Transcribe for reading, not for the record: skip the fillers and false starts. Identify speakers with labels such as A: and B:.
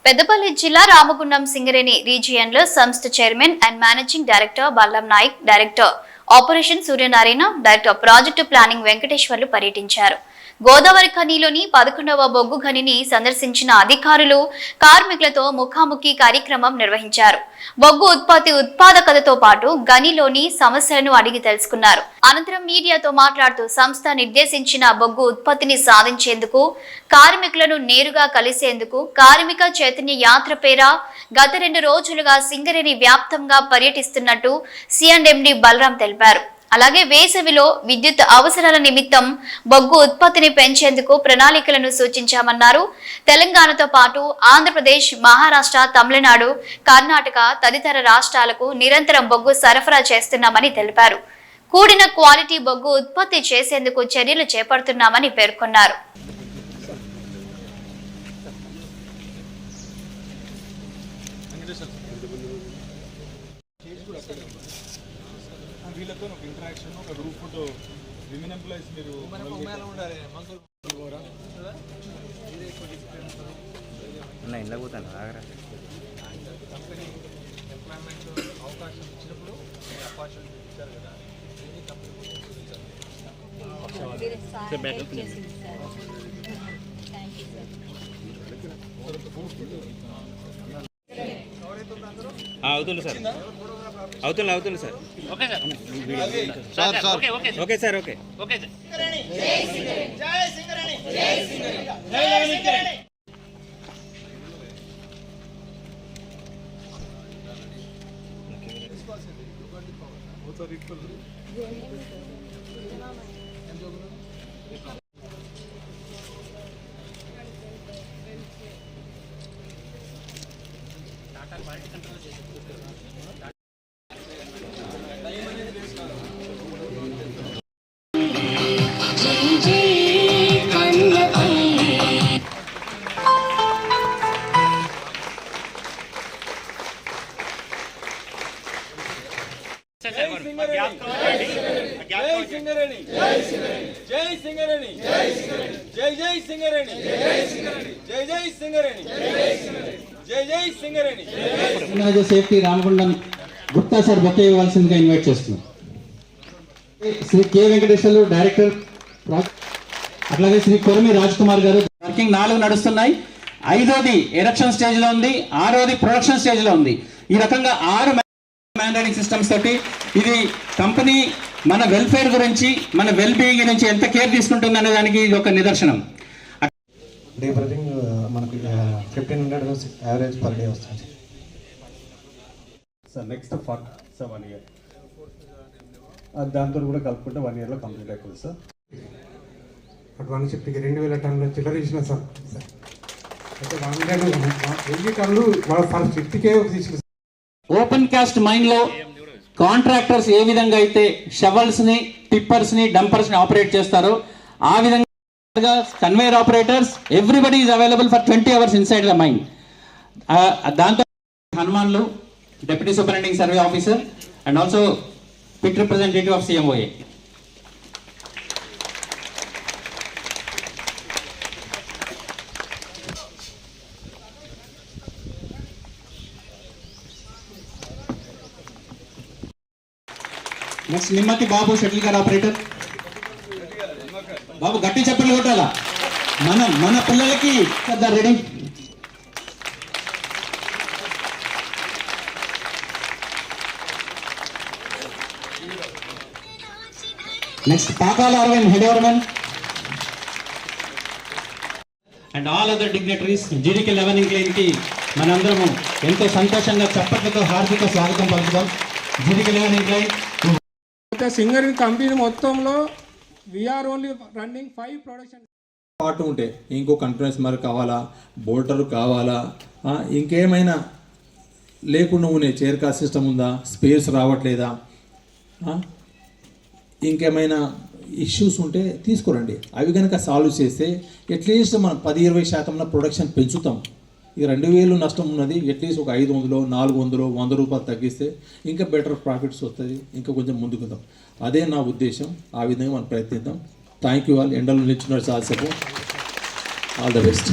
A: పెద్దపల్లి జిల్లా రామగుండం సింగరేణి రీజియన్ లో సంస్థ chairman and managing director Ballam Naik, director operation Suryanarayana, director project planning Venkateswarlu పర్యటించారు. గోదావరి ఖనిలోని 11వ బొగ్గు ఖనిని సందర్శించిన అధికారులు కార్మికులతో ముఖాముఖి కార్యక్రమం నిర్వహించారు. బొగ్గు ఉత్పాదకతతో పాటు గనిలోని సమస్యలను అడిగి తెలుసుకున్నారు. అనంతరం మీడియాతో మాట్లాడుతూ సంస్థ నిర్దేశించిన బొగ్గు ఉత్పత్తిని సాధించేందుకు కార్మికులను నేరుగా కలిసేందుకు కార్మిక చైతన్య యాత్ర పేర గత 2 రోజులుగా సింగరేణి వ్యాప్తంగా పర్యటిస్తున్నట్టు సి&ఎండి బలరాం తెలిపారు. అలాగే వేసవిలో విద్యుత్ అవసరాల నిమిత్తం బొగ్గు ఉత్పత్తిని పెంచేందుకు ప్రణాళికలను సూచించామన్నారు. తెలంగాణతో పాటు ఆంధ్రప్రదేశ్, మహారాష్ట్ర, తమిళనాడు, కర్ణాటక తదితర రాష్ట్రాలకు నిరంతరం బొగ్గు సరఫరా చేస్తున్నామని తెలిపారు. కూడిన క్వాలిటీ బొగ్గు ఉత్పత్తి చేసేందుకు చర్యలు చేపడుతున్నామని పేర్కొన్నారు.
B: వీళ్ళతో ఒక ఇంటరాక్షన్, ఒక గ్రూప్ ఫోటో, విమెన్ ఎంప్లాయీస్ మీరు
C: ఇంట్లో పోతాను
B: కంపెనీ ఎంప్లాయ్మెంట్ అవకాశం ఇచ్చినప్పుడు ఆపర్చునిటీ ఇచ్చారు కదా,
C: అవుతుంది సార్, అవుతుంది sir. Okay sir, okay.
D: Safety Ramagundam Gupta sir bouquet ఇవ్వాల్సిందిగా ఇన్వైట్ చేస్తున్నాం. శ్రీ కె వెంకటేశ్వర్లు డైరెక్టర్, అట్లాగే శ్రీ కొరమి రాజ్ కుమార్ గారు. వర్కింగ్ 4 నడుస్తున్నాయి. 5వది ఎరక్షన్ స్టేజ్ లో ఉంది, 6వది ప్రొడక్షన్ స్టేజ్ లో ఉంది. ఈ రకంగా 6 మ్యానుఫ్యాక్చరింగ్ సిస్టమ్స్ తోటి ఇది కంపెనీ మన వెల్ఫేర్ గురించి, మన వెల్ బీయింగ్ గురించి ఎంత కేర్ తీసుకుంటుంది అనే దానికి ఇది ఒక నిదర్శనం.
E: డే బ్రీతింగ్ మనకు 1500 యావరేజ్ పర్ డే వస్తుంది
B: సార్. నెక్స్ట్ 1 ఇయర్ దాంతో కూడా కలుపుకుంటే 1 ఇయర్లో కంప్లీట్ అయిపోతుంది సార్.
E: అటు 1 షిఫ్ట్కి 2000 టన్నులు చిల్లర ఇచ్చిన సార్. అయితే 1000 టన్నులు వాళ్ళ ఫస్ట్ షిఫ్ట్కే తీసుకున్నారు.
D: ఓపెన్ కాస్ట్ మైన్ లో కాంట్రాక్టర్స్ ఏ విధంగా అయితే షవల్స్ ని, టిప్పర్స్ ని, డంపర్స్ ని ఆపరేట్ చేస్తారో ఆ విధంగా conveyor operators everybody is available for 20 hours inside the mine. దాంతో Hanumanlu, deputy superintending survey officer and also pit representative of CMOA. Next Nimmaki Babu, shuttle car operator. Babu గట్టి చెప్పలు కొట్టాలా, మన పిల్లలకి ready. Next Pakala Aravind, head overmen and all other dignitaries. GDK 11 incline కి మనందరము ఎంతో సంతోషంగా చప్పట్లతో హార్దిక స్వాగతం పలుకుతాం. GDK 11 ఇంక్లైన్
F: సింగరేణి కంపెనీ మొత్తంలో వీఆర్ ఓన్లీ రన్నింగ్ 5 ప్రొడక్షన్
B: పార్ట్ ఉంటే ఇంకో కంటిన్యూస్ మరి కావాలా, బోల్టర్ కావాలా, ఇంకేమైనా లేకుండా ఉన్నాయి, చైర్ కార్ సిస్టమ్ ఉందా, స్పేస్ రావట్లేదా, ఇంకేమైనా ఇష్యూస్ ఉంటే తీసుకురండి. అవి కనుక సాల్వ్ చేస్తే అట్లీస్ట్ మనం 10-20% ప్రొడక్షన్ పెంచుతాం. ఇక 2000 నష్టం ఉన్నది, అట్లీస్ట్ ఒక 500, 400, 100 రూపాయలు తగ్గిస్తే ఇంకా బెటర్ ప్రాఫిట్స్ వస్తుంది, ఇంకా కొంచెం ముందుకుదాం. అదే నా ఉద్దేశం. ఆ విధంగా మనం ప్రయత్నిద్దాం. Thank you all. ఎండలో నిల్చున్నారు చాలాసేపు. All the best.